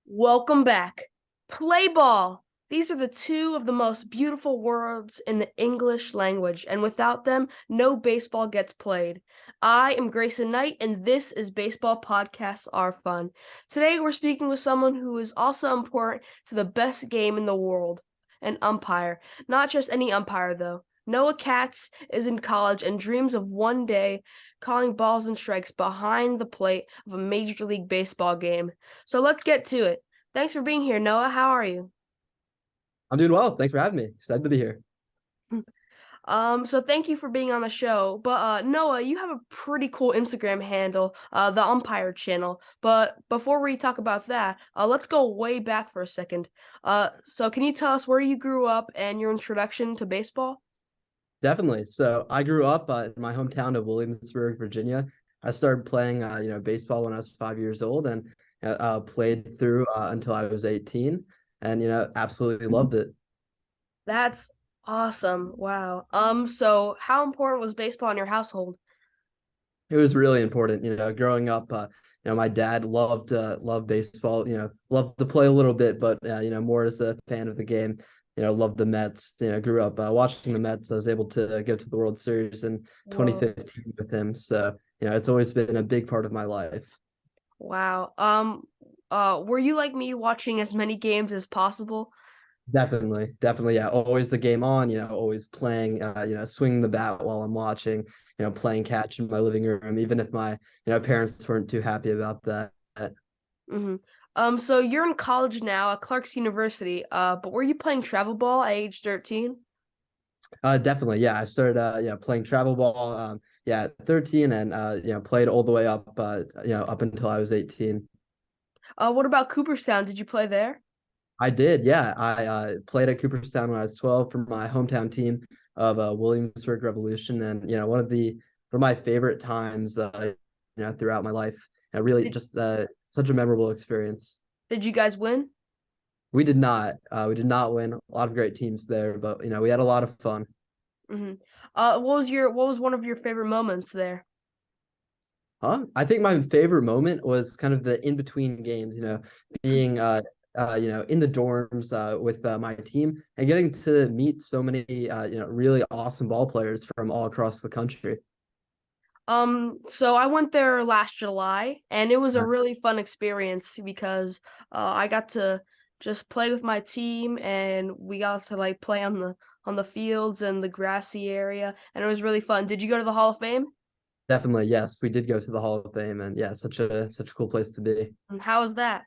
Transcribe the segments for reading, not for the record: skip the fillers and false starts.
Welcome back. Play ball. These are the two of the most beautiful words in the English language, and without them, no baseball gets played. I am Grayson Knight, and this is Baseball Podcasts Are Fun. Today, we're speaking with someone who is also important to the best game in the world, an umpire. Not just any umpire, though. Noah Katz is in college and dreams of one day calling balls and strikes behind the plate of a Major League Baseball game. So let's get to it. Thanks for being here, Noah. How are you? I'm doing well. Thanks for having me. Excited to be here. So thank you for being on the show. But Noah, you have a pretty cool Instagram handle, the Umpire channel. But before we talk about that, let's go way back for a second. So can you tell us where you grew up and your introduction to baseball? Definitely. So I grew up in my hometown of Williamsburg, Virginia. I started playing, baseball when I was 5 years old, and played through until I was 18, and absolutely loved it. That's awesome. Wow. So how important was baseball in your household? It was really important. Growing up, my dad loved baseball. Loved to play a little bit, but more as a fan of the game. Loved the Mets. Grew up watching the Mets. I was able to go to the World Series in Whoa. 2015 with him. So it's always been a big part of my life. Wow. Were you like me watching as many games as possible? Definitely. Yeah. Always the game on, always playing, swinging the bat while I'm watching, playing catch in my living room, even if my, parents weren't too happy about that. Mm-hmm. So you're in college now at Clark's University, but were you playing travel ball at age 13? Definitely. Yeah. I started, playing travel ball, at 13 and, played all the way up, up until I was 18. What about Cooperstown? Did you play there? I did. Yeah. I played at Cooperstown when I was 12 for my hometown team of Williamsburg Revolution. And, one of my favorite times, throughout my life. Really Did just such a memorable experience. did you guys win? We did not. We did not win. A lot of great teams there, but we had a lot of fun. Mm-hmm. What was one of your favorite moments there? I think my favorite moment was kind of the in between games. Being in the dorms with my team and getting to meet so many really awesome ball players from all across the country. So I went there last July, and it was a Uh, really fun experience because I got to just play with my team, and we got to like play on the fields and the grassy area, and it was really fun. Did you go to the Hall of Fame? Definitely, yes, we did go to the Hall of Fame, and yeah, such a cool place to be. And how was that?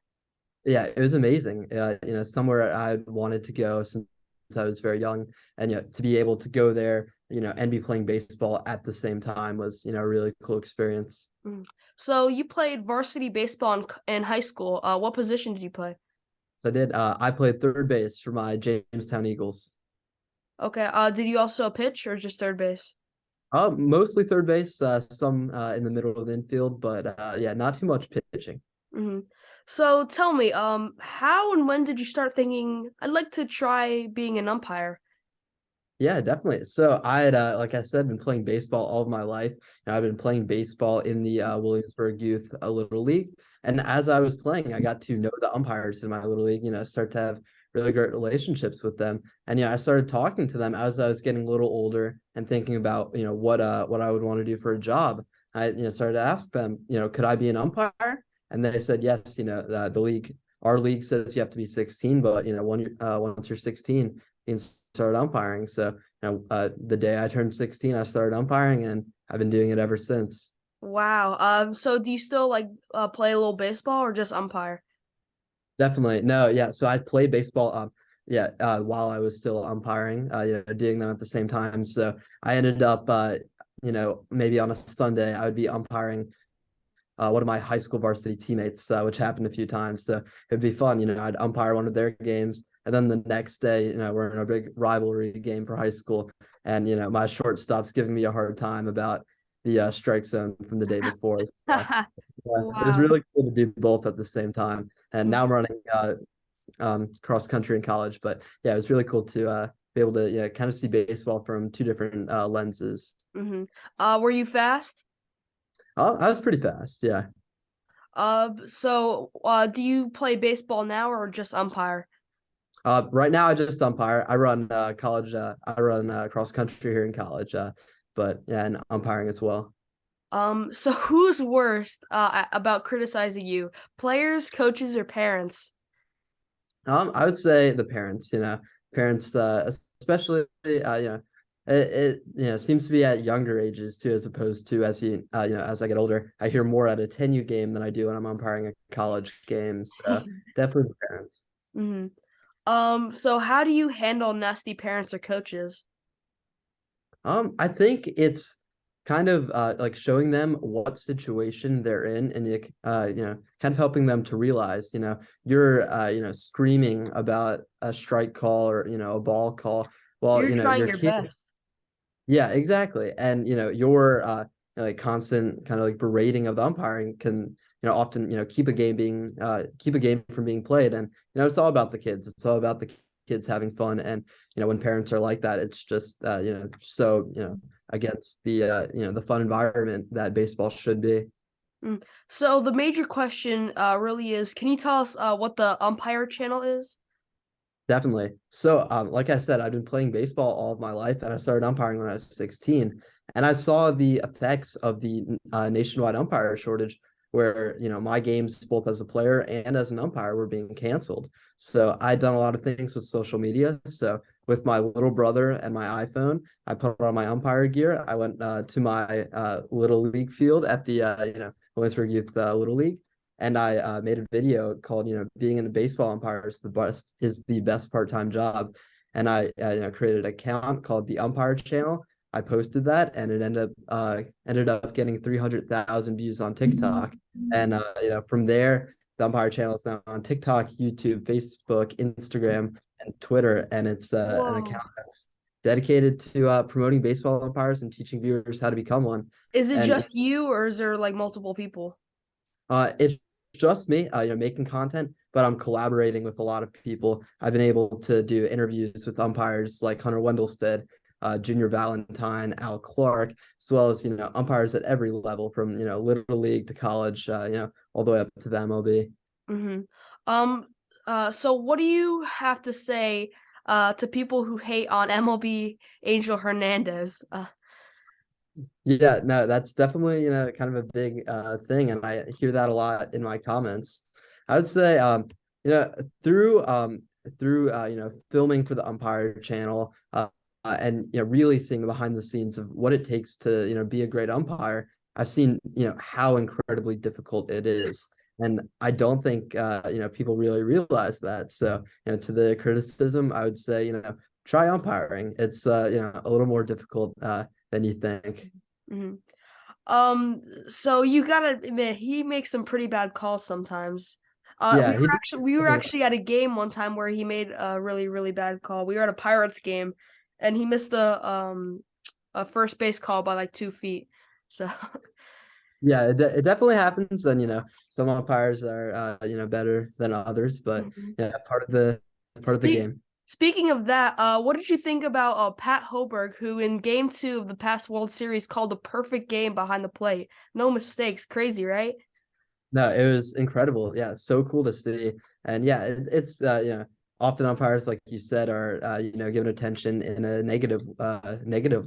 Yeah, it was amazing. Somewhere I wanted to go since I was very young, and to be able to go there, and be playing baseball at the same time was, a really cool experience. Mm. So you played varsity baseball in high school. What position did you play? So I did. I played third base for my Jamestown Eagles. Okay. Did you also pitch or just third base? Mostly third base, some in the middle of the infield, but yeah, not too much pitching. Hmm. So tell me, how and when did you start thinking I'd like to try being an umpire? Yeah, definitely. So I had, like I said, been playing baseball all of my life. I've been playing baseball in the Williamsburg Youth Little League, and as I was playing, I got to know the umpires in my little league. Start to have really great relationships with them, and I started talking to them as I was getting a little older and thinking about what I would want to do for a job. I started to ask them, could I be an umpire? And they said yes. The league, our league says you have to be 16, but once you're 16 and started umpiring. So, the day I turned 16, I started umpiring and I've been doing it ever since. Wow. So do you still like play a little baseball or just umpire? Definitely. No, yeah. So I played baseball while I was still umpiring, doing them at the same time. So I ended up maybe on a Sunday I would be umpiring one of my high school varsity teammates, which happened a few times. So it'd be fun. I'd umpire one of their games. And then the next day, we're in a big rivalry game for high school. And, my shortstop's giving me a hard time about the strike zone from the day before. So, yeah, it was Wow. really cool to do both at the same time. And now I'm running cross country in college. But yeah, it was really cool to be able to kind of see baseball from two different lenses. Mm-hmm. Were you fast? I was pretty fast. Yeah. Do you play baseball now or just umpire? Right now I just umpire. I run college. I run cross country here in college. But yeah, and umpiring as well. So who's worst about criticizing you? Players, coaches, or parents? I would say the parents. Parents, especially it seems to be at younger ages too, as opposed to as I get older. I hear more at a 10U game than I do when I'm umpiring a college game. So definitely the parents. hmm so how do you handle nasty parents or coaches? I think it's kind of like showing them what situation they're in, and kind of helping them to realize, you're screaming about a strike call or a ball call. Well, You're trying your your kid, best. yeah, exactly. And your like constant kind of like berating of the umpiring can, often, keep a game from being played. And it's all about the kids. It's all about the kids having fun. And when parents are like that, it's just so against the fun environment that baseball should be. Mm. So the major question really is, can you tell us what the Umpire channel is? Definitely. So, like I said, I've been playing baseball all of my life, and I started umpiring when I was 16. And I saw the effects of the nationwide umpire shortage, where my games, both as a player and as an umpire, were being canceled. So I'd done a lot of things with social media. So with my little brother and my iPhone, I put on my umpire gear. I went to my little league field at the Williamsburg Youth Little League, and I made a video called being a baseball umpire is the best part-time job, and I created an account called the Umpire channel. I posted that, and it ended up getting 300,000 views on TikTok, and from there the Umpire channel is now on TikTok, YouTube, Facebook, Instagram, and Twitter, and it's an Whoa. account that's dedicated to promoting baseball umpires and teaching viewers how to become one. Is it And just you or is there like multiple people? it's just me, making content, but I'm collaborating with a lot of people. I've been able to do interviews with umpires like Hunter Wendelstead, Junior Valentine, Al Clark, as well as umpires at every level, from little league to college, all the way up to the MLB. Mm-hmm. Um, so what do you have to say to people who hate on MLB Angel Hernandez? Yeah, no, that's definitely, kind of a big thing, and I hear that a lot in my comments. I would say, you know, through filming for the Umpire channel, and really seeing the behind the scenes of what it takes to, be a great umpire, I've seen, how incredibly difficult it is. And I don't think people really realize that. So, to the criticism, I would say, try umpiring. It's a little more difficult than you think. Mm-hmm. So you gotta admit he makes some pretty bad calls sometimes. Yeah, he did. We were actually at a game one time where he made a really really bad call. We were at a Pirates game, and he missed a first base call by like 2 feet. So Yeah, it definitely happens. And some umpires are better than others, but Mhm. yeah, part of the Speak game. Speaking of that, what did you think about Pat Hoberg, who in Game 2 of the past World Series called a perfect game behind the plate? No mistakes. Crazy, right? No, it was incredible. Yeah, so cool to see. And yeah, it's often umpires, like you said, are given attention in a negative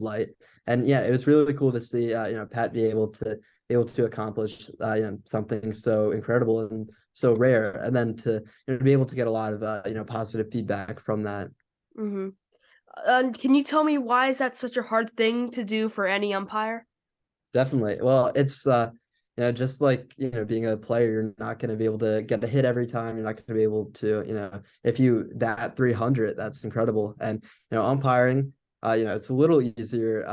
light. And yeah, it was really cool to see Pat be able to accomplish something so incredible and so rare, and then to be able to get a lot of positive feedback from that. Mm-hmm. Can you tell me why is that such a hard thing to do for any umpire? Definitely. Well, it's just like being a player, you're not going to be able to get a hit every time. You're not going to be able to, if you bat 300, that's incredible. And umpiring, it's a little easier,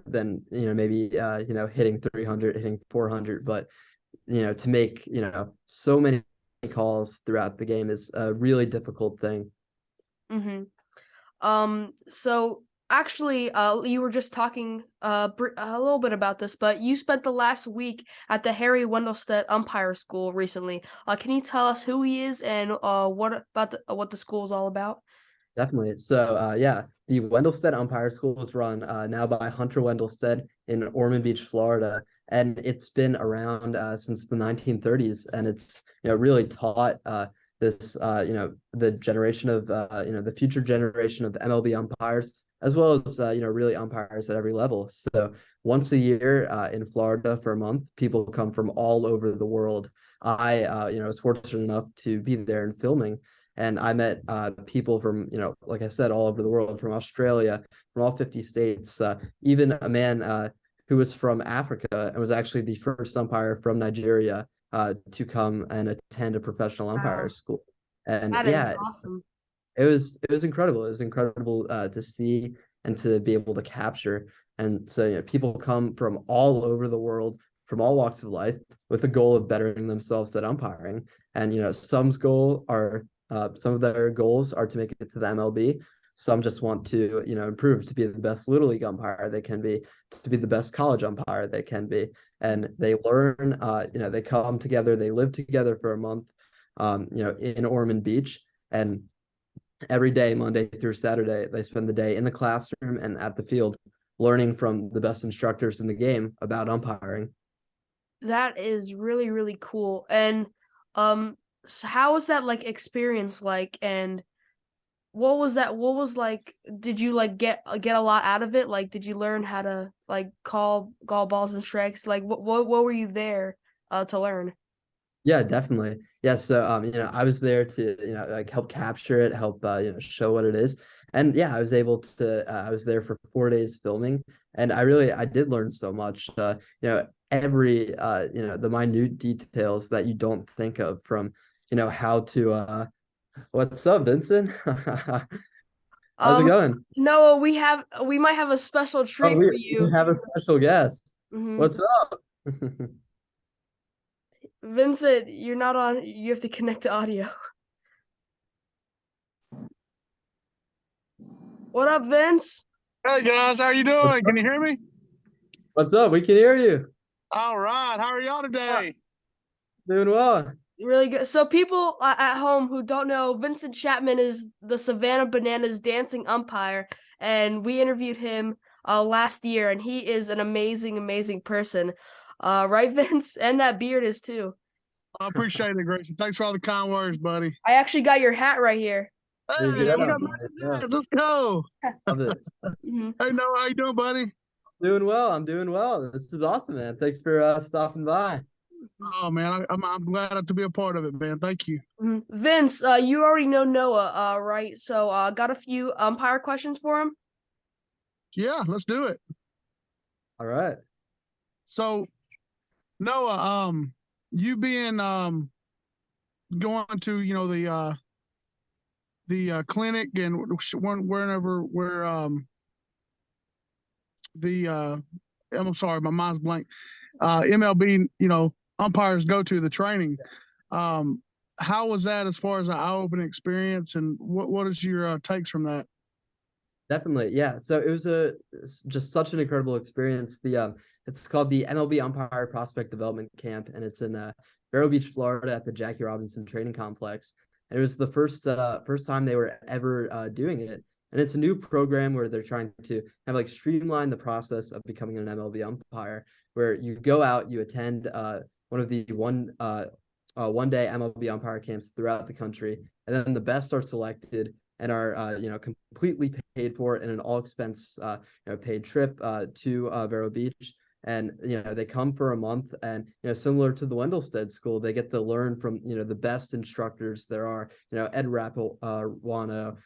than maybe hitting 300, hitting 400. But to make so many calls throughout the game is a really difficult thing. Mm-hmm. So actually, you were just talking a little bit about this, but you spent the last week at the Harry Wendelstedt Umpire School recently. Can you tell us who he is and what the school is all about? Definitely. So, yeah, the Wendelstedt Umpire School is run now by Hunter Wendelstedt in Ormond Beach, Florida. and it's been around since the 1930s, and it's really taught this the generation of the future generation of MLB umpires, as well as really umpires at every level. So once a year in Florida for a month, people come from all over the world. I was fortunate enough to be there and filming, and I met people from like I said, all over the world, from Australia, from all 50 states, even a man who was from Africa and was actually the first umpire from Nigeria to come and attend a professional umpire Wow, school. And that is yeah, awesome. it was incredible. It was incredible to see and to be able to capture. And so people come from all over the world, from all walks of life, with the goal of bettering themselves at umpiring. And some of their goals are to make it to the MLB. Some just want to improve to be the best little league umpire they can be, to be the best college umpire they can be. And they learn. They come together. They live together for a month. In Ormond Beach, and every day, Monday through Saturday, they spend the day in the classroom and at the field learning from the best instructors in the game about umpiring. That is really, really cool. And so how was that like experience like? And what was that? What was like? Did you like get a lot out of it? Like, did you learn how to like call balls and strikes? Like, what were you there to learn? Yeah, definitely. Yeah, so I was there to, like help capture it, help show what it is. And yeah, I was there for 4 days filming, and I did learn so much. Every the minute details that you don't think of, from, how to what's up, Vincent? How's it Um, going? Noah, we might have a special Oh, treat we for we you. have a special guest. Hmm. What's up? Vincent, you're not on. You have to connect to audio. What up, Vince? Hey guys, how you What's doing? Can up? you hear me? What's up? We can hear you. All right. How are y'all Uh, today? Doing well. Really good. So people at home who don't know, Vincent Chapman is the Savannah Bananas dancing umpire, and we interviewed him last year, and he is an amazing, amazing person. Right, Vince? And that beard is too. I appreciate it, Grayson. Thanks for all the kind words, buddy. I actually got your hat right here. There you Hey, we go. got There you go. messages. Let's go. Love it. Mhm. Hey, Noah, how you doing, buddy? Doing well. I'm doing well. This is awesome, man. Thanks for stopping by. Oh man, I'm glad to be a part of it, man. Thank you. Mhm. Vince, you already know Noah, right? So, got a few umpire questions for him. Yeah, let's do it. All right. So, Noah, you being going to the clinic and whenever where the I'm sorry, my mind's blank. MLB, umpires go to the training. Um, how was that as far as an eye-opening experience, and what is your takes from that? Definitely. Yeah. So it's just such an incredible experience. It's called the MLB Umpire Prospect Development Camp, and it's in Vero Beach, Florida, at the Jackie Robinson Training Complex. And it was the first time they were ever doing it. And it's a new program where they're trying to kind of like streamline the process of becoming an MLB umpire, where you go out, you attend one of the one day MLB umpire camps throughout the country, and then the best are selected and are completely paid for in an all expense paid trip to Vero Beach. And they come for a month, and similar to the Wendelstedt School, they get to learn from the best instructors there are. Ed Rapawano,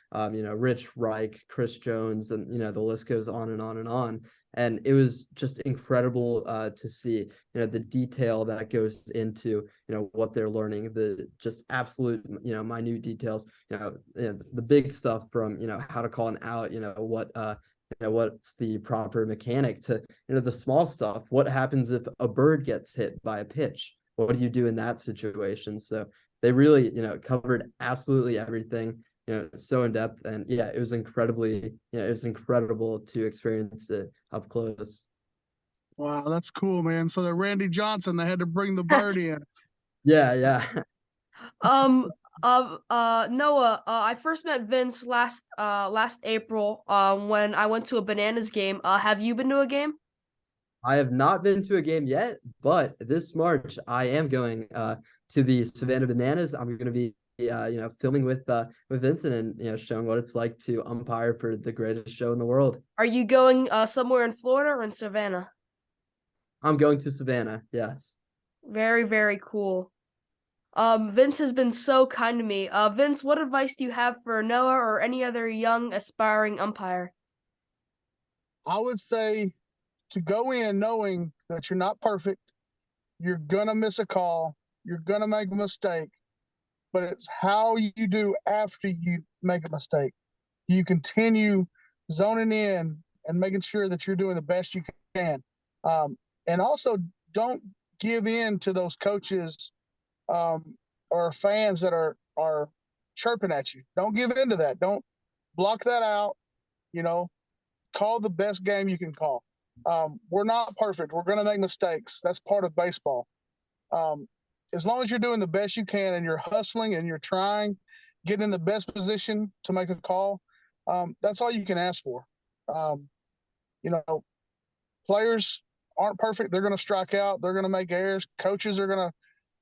Rich Reich, Chris Jones, and the list goes on and on and on. And it was just incredible to see the detail that goes into what they're learning, the just absolute minute details, the big stuff from how to call an out, what's the proper mechanic, to the small stuff. What happens if a bird gets hit by a pitch? What do you do in that situation? So they really covered absolutely everything, so in depth. And yeah, it was incredible to experience it up close. Wow, that's cool, man. So that Randy Johnson, they had to bring the bird in. Yeah, yeah. Um, Noah, I first met Vince last April, when I went to a Bananas game. Have you been to a game? I have not been to a game yet, but this March I am going to the Savannah Bananas. I'm going to be filming with Vincent and showing what it's like to umpire for the greatest show in the world. Are you going somewhere in Florida or in Savannah? I'm going to Savannah. Yes. Very, very cool. Vince has been so kind to me. Vince, what advice do you have for Noah or any other young aspiring umpire? I would say to go in knowing that you're not perfect, you're gonna miss a call, you're gonna make a mistake, but it's how you do after you make a mistake. You continue zoning in and making sure that you're doing the best you can. And also don't give in to those coaches or fans that are chirping at you. Don't give in to that. Don't block that out. You know, call the best game you can call. We're not perfect. We're going to make mistakes. That's part of baseball. As long as you're doing the best you can and you're hustling and you're trying, getting in the best position to make a call, that's all you can ask for. You know, players aren't perfect. They're going to strike out. They're going to make errors. Coaches are going to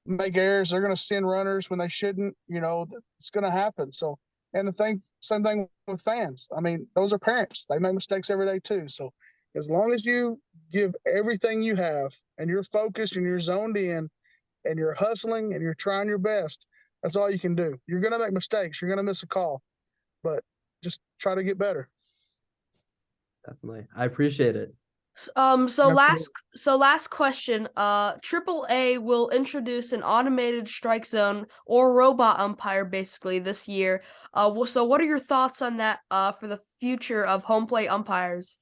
make errors. They're going to send runners when they shouldn't. You know, it's going to happen. So, and same thing with fans. I mean, those are parents. They make mistakes every day too. So, as long as you give everything you have and you're focused and you're zoned in and you're hustling and you're trying your best, that's all you can do. You're going to make mistakes. You're going to miss a call, but just try to get better. Definitely. I appreciate it. Last question. Triple A will introduce an automated strike zone or robot umpire basically this year. So what are your thoughts on that for the future of home plate umpires?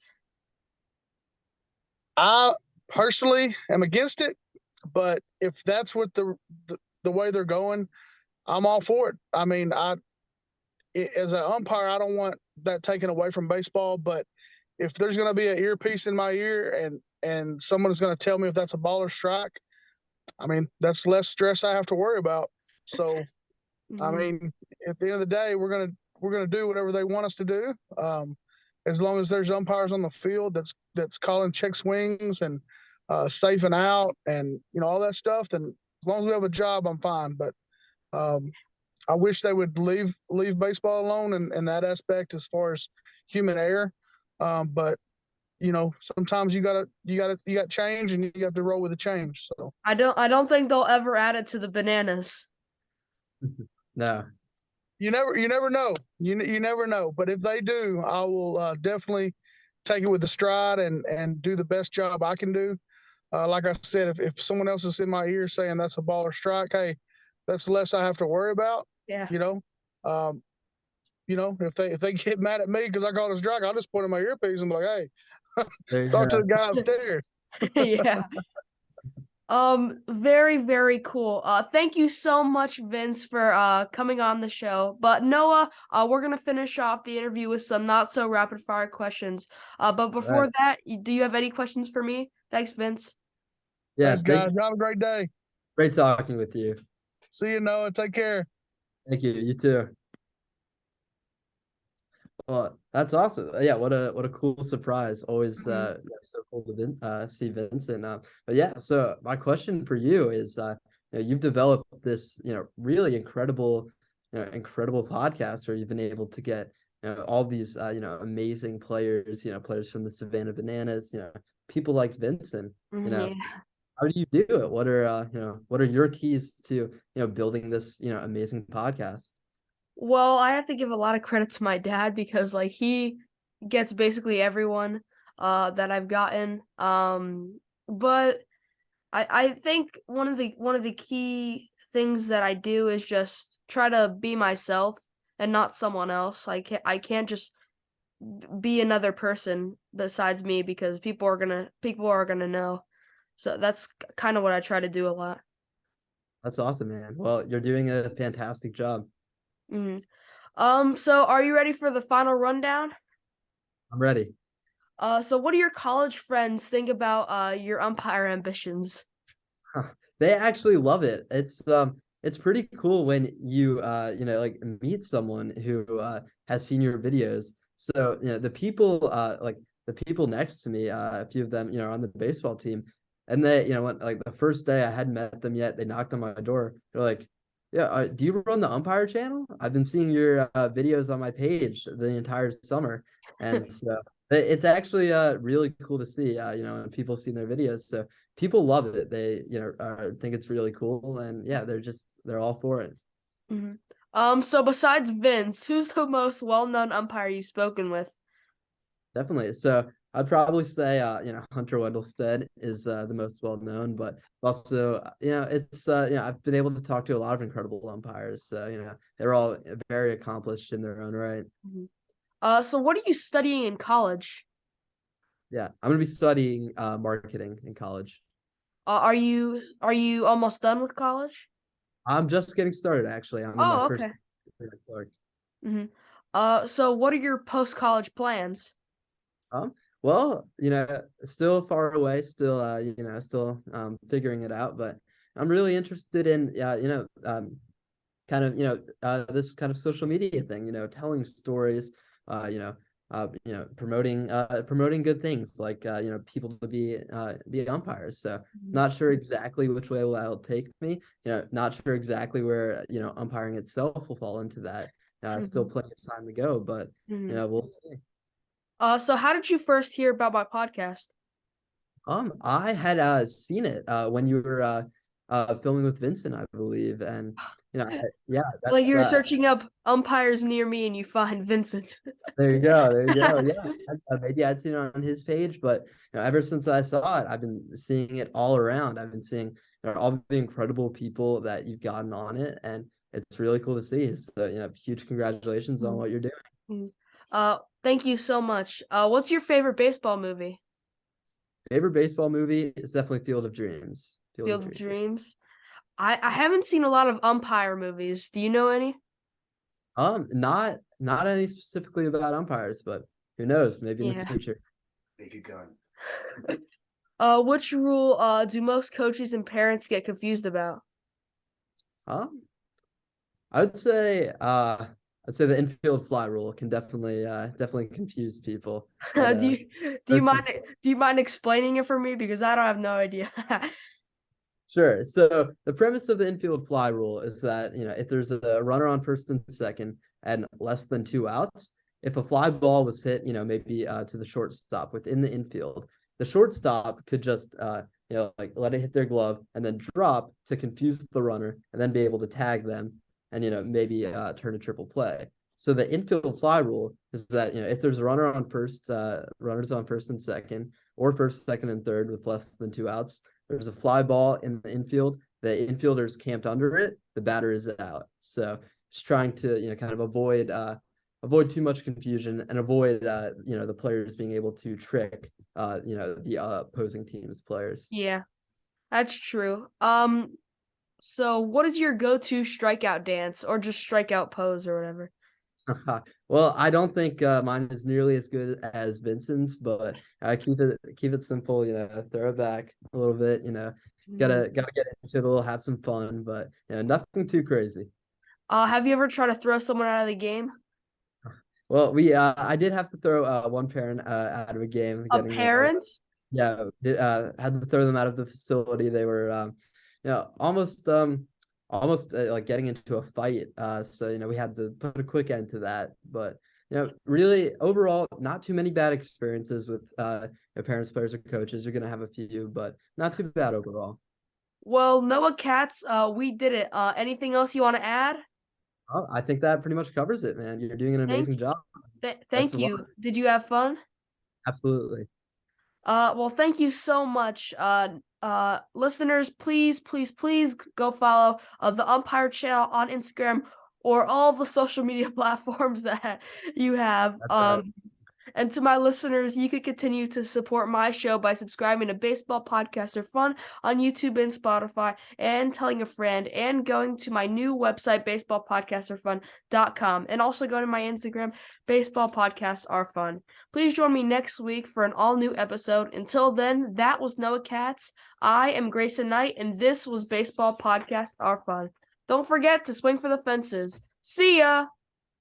I personally am against it, but if that's what the way they're going, I'm all for it. I mean, as an umpire, I don't want that taken away from baseball, but if there's going to be an earpiece in my ear and someone is going to tell me if that's a ball or strike, I mean, that's less stress I have to worry about. So, I mean, at the end of the day, we're gonna do whatever they want us to do. As long as there's umpires on the field that's calling check swings and safe and out and all that stuff, then as long as we have a job, I'm fine. But I wish they would leave baseball alone in that aspect as far as human error. But sometimes you got change and you have to roll with the change. So I don't think they'll ever add it to the bananas. No. You never know. You never know. But if they do, I will definitely take it with the stride and do the best job I can do. Like I said, if someone else is in my ear saying that's a ball or strike, hey, that's less I have to worry about. Yeah. If they get mad at me because I called a strike, I'll just point in my earpiece and be like, hey, talk to the guy upstairs. Yeah. Very, very cool. Thank you so much, Vince, for coming on the show. But Noah, we're gonna finish off the interview with some not so rapid fire questions. But before that, do you have any questions for me? Thanks, Vince. Yes, guys. Have a great day. Great talking with you. See you, Noah. Take care. Thank you. You too. Well, that's awesome. Yeah, what a cool surprise. Always so cool to see Vincent. But yeah, so my question for you is you've developed this, really incredible podcast where you've been able to get all these amazing players, players from the Savannah Bananas, people like Vincent, Yeah. How do you do it? What are your keys to, building this, amazing podcast? Well, I have to give a lot of credit to my dad because he gets basically everyone that I've gotten. But I think one of the key things that I do is just try to be myself and not someone else. I can't just be another person besides me because people are gonna know. So that's kind of what I try to do a lot. That's awesome, man. Well, you're doing a fantastic job. So are you ready for the final rundown? I'm ready. So what do your college friends think about your umpire ambitions? They actually love it. It's pretty cool when you meet someone who has seen your videos. So, the people the people next to me, a few of them, you know, on the baseball team, and they, you know, when, like the first day I hadn't met them yet, they knocked on my door. They're like, "Yeah, do you run the Umpire channel? I've been seeing your videos on my page the entire summer," and so it's actually really cool to see, you know, when people see their videos. So people love it. They, you know, think it's really cool, and yeah, they're all for it. So besides Vince, who's the most well-known umpire you've spoken with? Definitely. So I'd probably say, you know, Hunter Wendelstead is the most well known, but also, you know, it's, you know, I've been able to talk to a lot of incredible umpires. So, you know, they're all very accomplished in their own right. So what are you studying in college? Yeah, I'm going to be studying marketing in college. Are you almost done with college? I'm just getting started, actually. I'm in my Oh, first okay. year at Clark. So what are your post-college plans? Um, well, you know, still far away, still, you know, still figuring it out, but I'm really interested in, you know, kind of, you know, this kind of social media thing, you know, telling stories, you know, promoting good things like, you know, people to be umpires. So not sure exactly which way that'll take me, you know, not sure exactly where, you know, umpiring itself will fall into that. Still plenty of time to go, but, you know, we'll see. So how did you first hear about my podcast? I had seen it when you were filming with Vincent, I believe, and you know, yeah, Like that's you were searching up umpires near me and you find Vincent. there you go, there you go. Yeah, maybe I'd seen it on his page, but you know, ever since I saw it, I've been seeing it all around. I've been seeing, you know, all the incredible people that you've gotten on it, and it's really cool to see. So, you know, huge congratulations on what you're doing. Thank you so much. What's your favorite baseball movie? Favorite baseball movie is definitely Field of Dreams. Field of Field of Dreams. Dreams. I haven't seen a lot of umpire movies. Do you know any? Not any specifically about umpires, but who knows? Maybe in the Yeah. future. Which rule do most coaches and parents get confused about? I would say I'd say the infield fly rule can definitely confuse people. But Do you first do you mind explaining it for me because I don't have no idea. Sure. So the premise of the infield fly rule is that, you know, if there's a runner on first and second and less than 2 outs, if a fly ball was hit, you know, maybe to the shortstop within the infield, the shortstop could just, you know, like let it hit their glove and then drop to confuse the runner and then be able to tag them and, you know, maybe turn a triple play. So the infield fly rule is that, you know, if there's a runner on first, runners on first and second, or first, second, and third with less than 2 outs, there's a fly ball in the infield. The infielder's camped under it. The batter is out. So just trying to, you know, kind of avoid too much confusion and avoid you know, the players being able to trick you know, the opposing team's players. Yeah, that's true. So what is your go-to strikeout dance or just strikeout pose or whatever? Well, I don't think mine is nearly as good as Vincent's, but I keep it simple. You know, throw it back a little bit. You know, gotta get into it a little, have some fun, but you know, nothing too crazy. Have you ever tried to throw someone out of the game? Well, I did have to throw one parent out of a game, A getting parent? yeah, had to throw them out of the facility. They were you know, almost like getting into a fight. So, you know, we had to put a quick end to that. But, you know, really overall, not too many bad experiences with your parents, players, or coaches. You're gonna have a few, but not too bad overall. Well, Noah Katz, we did it. Anything else you want to add? Oh, I think that pretty much covers it, man. You're doing an Thank, amazing job. Best thank of luck. you. Did you have fun? Absolutely. Well, thank you so much. Listeners, please, please, please go follow the Umpire channel on Instagram or all the social media platforms that you have. That's right. And to my listeners, you could continue to support my show by subscribing to Baseball Podcaster Fun on YouTube and Spotify, and telling a friend, and going to my new website, baseballpodcasterfun.com, and also go to my Instagram, Baseball Podcasts Are Fun. Please join me next week for an all-new episode. Until then, that was Noah Katz. I am Grayson Knight, and this was Baseball Podcasts Are Fun. Don't forget to swing for the fences. See ya!